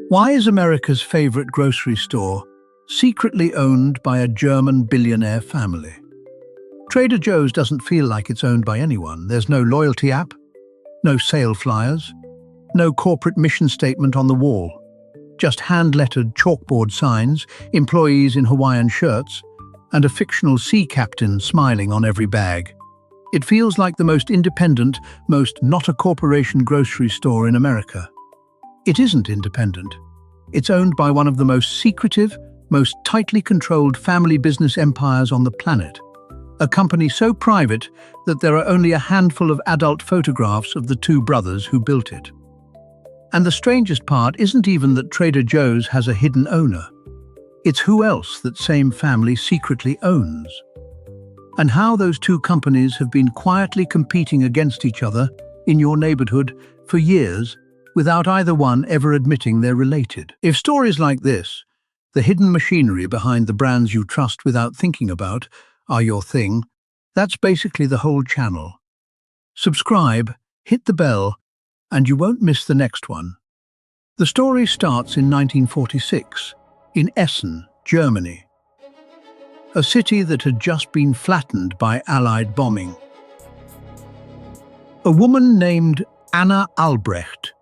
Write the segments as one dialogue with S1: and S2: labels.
S1: Why is America's favorite grocery store secretly owned by a German billionaire family? Trader Joe's doesn't feel like it's owned by anyone. There's no loyalty app, no sale flyers, no corporate mission statement on the wall. Just hand-lettered chalkboard signs, employees in Hawaiian shirts, and a fictional sea captain smiling on every bag. It feels like the most independent, most not-a-corporation grocery store in America. It isn't independent. It's owned by one of the most secretive, most tightly controlled family business empires on the planet. A company so private that there are only a handful of adult photographs of the two brothers who built it. And the strangest part isn't even that Trader Joe's has a hidden owner. It's who else that same family secretly owns. And how those two companies have been quietly competing against each other in your neighborhood for years without either one ever admitting they're related. If stories like this, the hidden machinery behind the brands you trust without thinking about, are your thing, that's basically the whole channel. Subscribe, hit the bell, and you won't miss the next one. The story starts in 1946, in Essen, Germany. A city that had just been flattened by Allied bombing. A woman named Anna Albrecht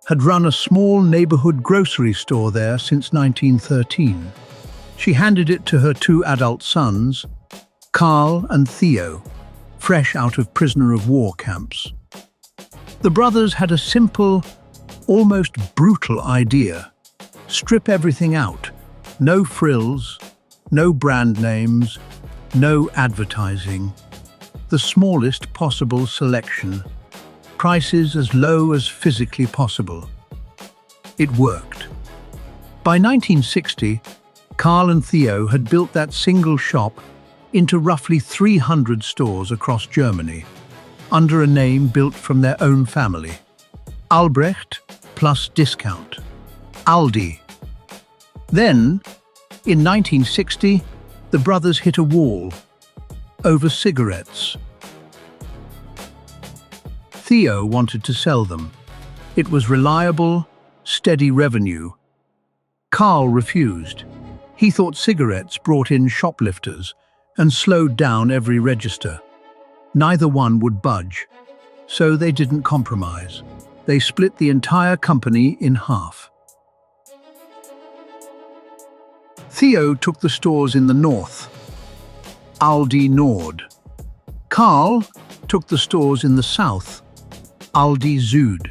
S1: had run a small neighborhood grocery store there since 1913. She handed it to her two adult sons, Karl and Theo, fresh out of prisoner of war camps. The brothers had a simple, almost brutal idea. Strip everything out. No frills, no brand names, no advertising. The smallest possible selection. Prices as low as physically possible. It worked. By 1960, Karl and Theo had built that single shop into roughly 300 stores across Germany, under a name built from their own family. Albrecht plus discount. Aldi. Then, in 1960, the brothers hit a wall over cigarettes. Theo wanted to sell them. It was reliable, steady revenue. Karl refused. He thought cigarettes brought in shoplifters and slowed down every register. Neither one would budge, so they didn't compromise. They split the entire company in half. Theo took the stores in the north, Aldi Nord. Karl took the stores in the south, Aldi Süd.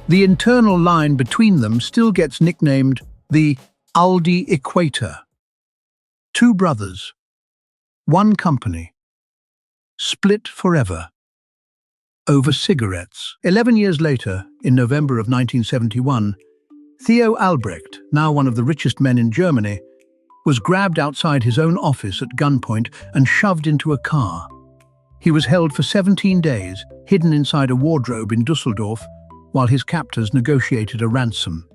S1: The internal line between them still gets nicknamed the Aldi Equator. Two brothers, one company, split forever over cigarettes. 11 years later, in November of 1971, Theo Albrecht, now one of the richest men in Germany, was grabbed outside his own office at gunpoint and shoved into a car. He was held for 17 days, hidden inside a wardrobe in Düsseldorf, while his captors negotiated a ransom.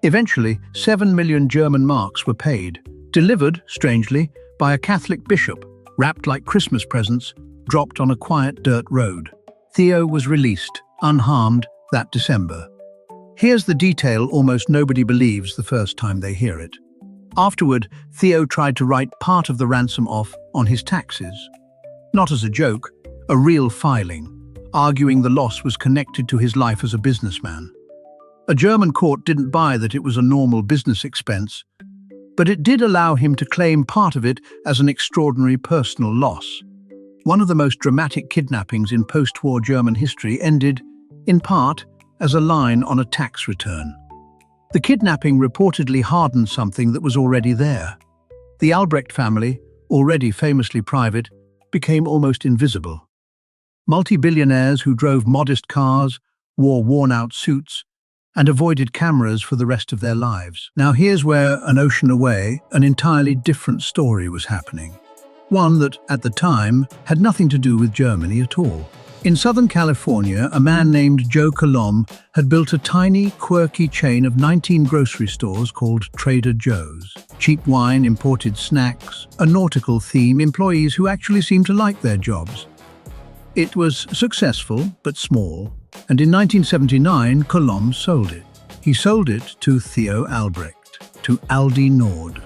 S1: Eventually, 7 million German marks were paid, delivered, strangely, by a Catholic bishop, wrapped like Christmas presents, dropped on a quiet dirt road. Theo was released, unharmed, that December. Here's the detail almost nobody believes the first time they hear it. Afterward, Theo tried to write part of the ransom off on his taxes. Not as a joke, a real filing, arguing the loss was connected to his life as a businessman. A German court didn't buy that it was a normal business expense, but it did allow him to claim part of it as an extraordinary personal loss. One of the most dramatic kidnappings in post-war German history ended, in part, as a line on a tax return. The kidnapping reportedly hardened something that was already there. The Albrecht family, already famously private, became almost invisible. Multi-billionaires who drove modest cars, wore worn-out suits, and avoided cameras for the rest of their lives. Now here's where, an ocean away, an entirely different story was happening. One that, at the time, had nothing to do with Germany at all. In Southern California, a man named Joe Colomb had built a tiny, quirky chain of 19 grocery stores called Trader Joe's. Cheap wine, imported snacks, a nautical theme, employees who actually seemed to like their jobs. It was successful, but small, and in 1979, Colomb sold it. He sold it to Theo Albrecht, to Aldi Nord.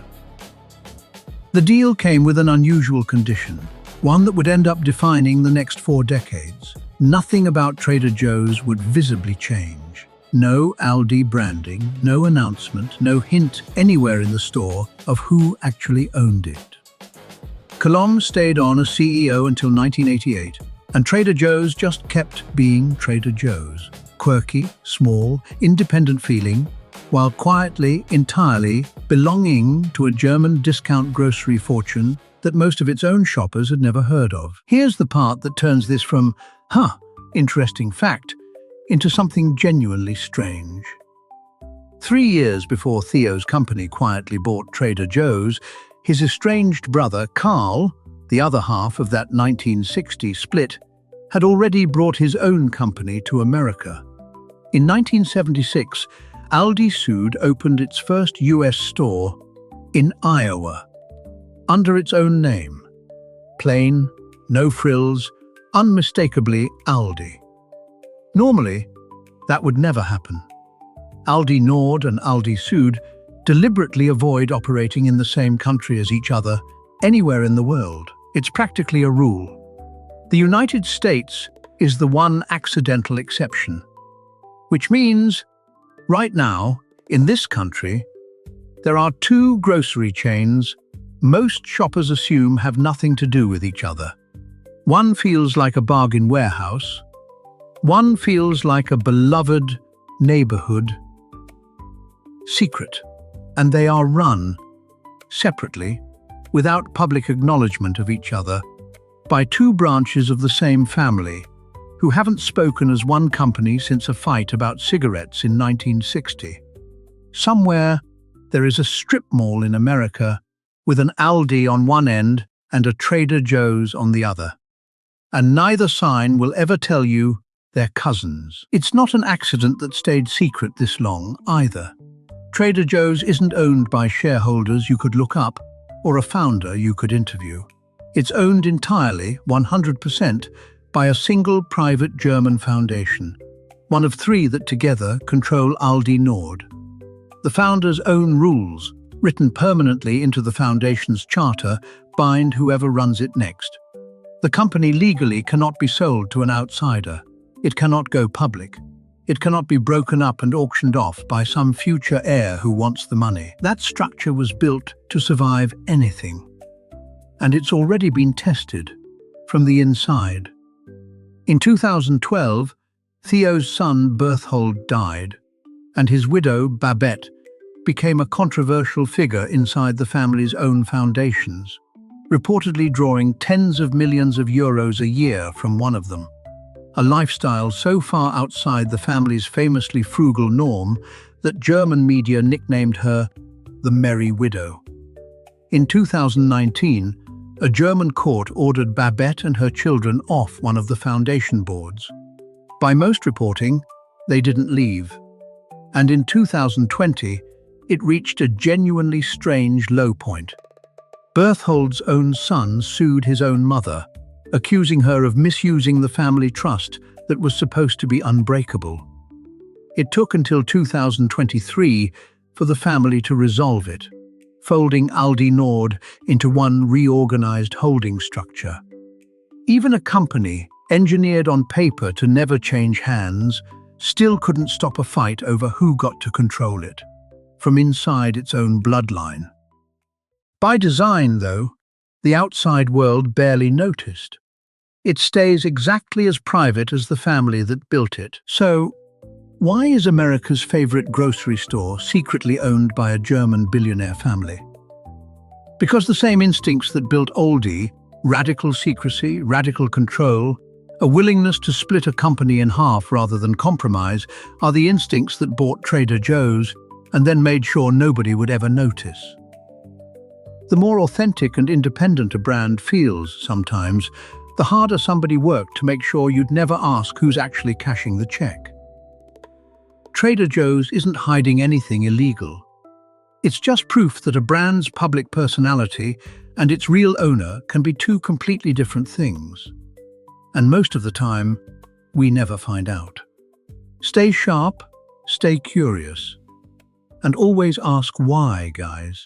S1: The deal came with an unusual condition, one that would end up defining the next 4 decades. Nothing about Trader Joe's would visibly change. No Aldi branding, no announcement, no hint anywhere in the store of who actually owned it. Colomb stayed on as CEO until 1988, and Trader Joe's just kept being Trader Joe's. Quirky, small, independent feeling, while quietly, entirely belonging to a German discount grocery fortune that most of its own shoppers had never heard of. Here's the part that turns this from, interesting fact, into something genuinely strange. 3 years before Theo's company quietly bought Trader Joe's, his estranged brother, Carl, the other half of that 1960 split, had already brought his own company to America. In 1976, Aldi Süd opened its first US store in Iowa, under its own name. Plain, no frills, unmistakably Aldi. Normally, that would never happen. Aldi Nord and Aldi Süd deliberately avoid operating in the same country as each other anywhere in the world. It's practically a rule. The United States is the one accidental exception, which means right now, in this country, there are 2 grocery chains most shoppers assume have nothing to do with each other. One feels like a bargain warehouse. One feels like a beloved neighborhood secret, and they are run separately, without public acknowledgement of each other, by 2 branches of the same family who haven't spoken as one company since a fight about cigarettes in 1960. Somewhere, there is a strip mall in America with an Aldi on one end and a Trader Joe's on the other. And neither sign will ever tell you they're cousins. It's not an accident that stayed secret this long, either. Trader Joe's isn't owned by shareholders you could look up or a founder you could interview. It's owned entirely, 100%, by a single private German foundation, one of 3 that together control Aldi Nord. The founder's own rules, written permanently into the foundation's charter, bind whoever runs it next. The company legally cannot be sold to an outsider. It cannot go public. It cannot be broken up and auctioned off by some future heir who wants the money. That structure was built to survive anything. And it's already been tested from the inside. In 2012, Theo's son Berthold died, and his widow, Babette, became a controversial figure inside the family's own foundations, reportedly drawing tens of millions of euros a year from one of them, a lifestyle so far outside the family's famously frugal norm that German media nicknamed her the Merry Widow. In 2019, a German court ordered Babette and her children off one of the foundation boards. By most reporting, they didn't leave. And in 2020, it reached a genuinely strange low point. Berthold's own son sued his own mother, accusing her of misusing the family trust that was supposed to be unbreakable. It took until 2023 for the family to resolve it, folding Aldi Nord into one reorganized holding structure. Even a company, engineered on paper to never change hands, still couldn't stop a fight over who got to control it, from inside its own bloodline. By design, though, the outside world barely noticed. It stays exactly as private as the family that built it. So, why is America's favorite grocery store secretly owned by a German billionaire family? Because the same instincts that built Aldi, radical secrecy, radical control, a willingness to split a company in half rather than compromise, are the instincts that bought Trader Joe's and then made sure nobody would ever notice. The more authentic and independent a brand feels sometimes, the harder somebody worked to make sure you'd never ask who's actually cashing the check. Trader Joe's isn't hiding anything illegal. It's just proof that a brand's public personality and its real owner can be 2 completely different things. And most of the time, we never find out. Stay sharp, Stay curious. And always ask why, guys.